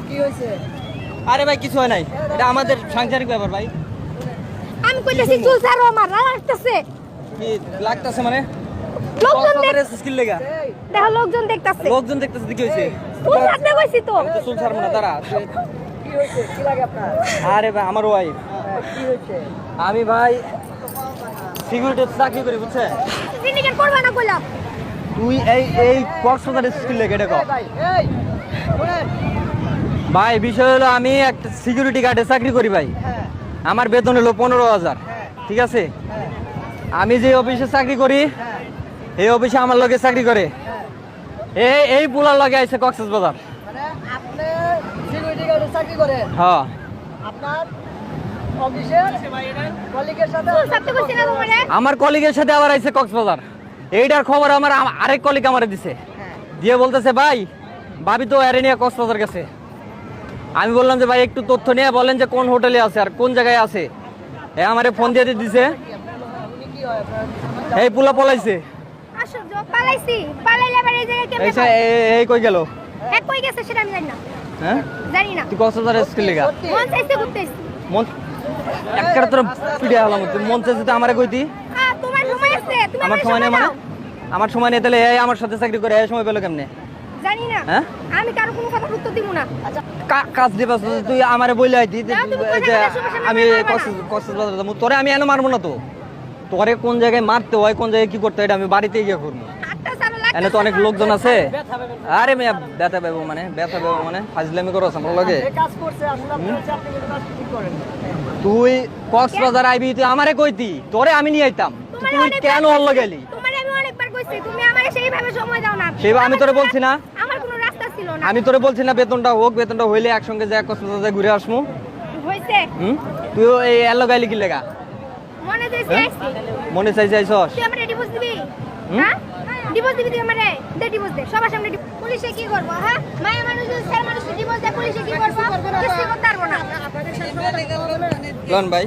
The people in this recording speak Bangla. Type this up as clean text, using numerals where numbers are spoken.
কি হয়েছে? আরে ভাই কিছু হয় নাই, এটা আমাদের সাংসারিক ব্যাপার ভাই। আমি কইতেছি চুল ছাড়ো, আমার রাগ আসতেছে। কি লাগতাছে মানে? লোকজন স্কিল লেগা দেখো, লোকজন দেখতাছে। লোকজন দেখতেছে কি হয়েছে? চুল ছাড়তে কইছি তো। আমি তো চুল ছাড়বো না, দাঁড়া। কি হয়েছে? কি লাগে আপনার? আরে ভাই আমার ওয়াইফ। কি হয়েছে? আমি ভাই সিকিউরিটি চাকরি করি, বুঝছে? সিন্ডিকেট করবা না কইলাম। তুই এই কক্সবাজারের স্কিল লেগে এটা কর ভাই এই শুনেন। ভাই। বিষয় হলো আমি একটা সিকিউরিটি গার্ডে চাকরি করি ভাই। হ্যাঁ আমার বেতন হলো 15,000, ঠিক আছে? হ্যাঁ আমি যে অফিসে চাকরি করি হ্যাঁ এই অফিসে আমার লগে চাকরি করে হ্যাঁ। এই পুলার লগে আইছে কক্সবাজার। মানে আপনি সিকিউরিটি গার্ডে চাকরি করেন, হ্যাঁ আপনার অফিসের কলিগের সাথে চুল ছাড়তে কইছি না তোমারে? আমার কলিগের সাথে আবার আইছে কক্সবাজার। এইটার খবর আমার আরেক কলিগ আমারে দিছে, হ্যাঁ দিয়ে বলতেছে ভাই ভাবি তো এরে নিয়ে কক্সবাজার গেছে। আমি বললাম যে ভাই একটু তথ্য নিয়ে বলেন যে কোন হোটেলে আছে আর কোন জায়গায় আছে। আমারে ফোন দিয়ে দিছে, উনি কি হয় আপনার? এই পুলা পলাইছে। আশ্চর্য, পালাইছি। পালাইলে আবার এই জায়গায় কেমনে? এই কই গেল? এক কই গেছে সেটা আমি জানি না। হ্যাঁ জানি না। তুই কক্সবাজারের স্কিল লেগা মন চাইছে ঘুরতেছি। মন একবার তোর পিড়ে হলাম, তুই মন চাইছে তো আমারে কইতি। তোমার সময় আছে, তুমি আমার সময় নেই মানে? আমার সময় নেই তাহলে এই আমার সাথে চাকরি করে এই সময় পেলো কেমনে? জানি না। হ্যাঁ? আমি কারো কোনো কথা উত্তর দিব না। আচ্ছা, কাজ দিবাস তুই আমারে বইলে আইতি যে না, তুমি কথা যে বলার সময় সময় আমি মারবা না। কক্সবাজার যাবো। তোরে আমি এনে মারবো না তো, তোরে কোন জায়গায় মারতে হয় কোন জায়গায় কি করতে হয় এটা আমি বাড়িতে গিয়ে করবো। হাতটা ছাড়ো, লাগতেছে এনে তো অনেক আমার। লোকজন আছে। ব্যথা পাবেন না। আরে মেয়ে ব্যথা পাবো মানে ফাজলামি করো আমার লগে। যে কাজ করছে আসলে আপনি হচ্ছে আপনি কিন্তু কাজ ঠিক করেন। তুই কক্সবাজার আইবি, তুই আমারে কইতি তোরে আমি নিয়ে আইতাম, তোমারে তুই অনেকবার কেন হল কইছি, গেলি? তোমারে আমি অনেকবার কইছি, তুমি আমারে সেইভাবে সময় দাও না। সেইভাবে আমি তোরে বলছি না? আমার কোনো রাস্তা ছিল না। আমি তোরে বলছি না বেতনটা হোক, বেতনটা হইলে একসঙ্গে যাই কক্সবাজার ঘুরে আসবো। হইছে, তুই এই এলো গাইলি কি লেগা? মনে চাইছে হ্যাঁ? আইছি। মনে চাইছে আইসস? তুই আমারে ডিভোর্স দিবি? হ্যাঁ? ডিভোর্স দিবি তুই আমারে? দে ডিভোর্স দে, সবার সামনে পুলিশে কি করব? হ্যাঁ, মায়া মানুষ যদি ছেলে মানুষ ডিভোর্স দেয় পুলিশে কি করব? কিছু করতে পারবো না। লন ভাই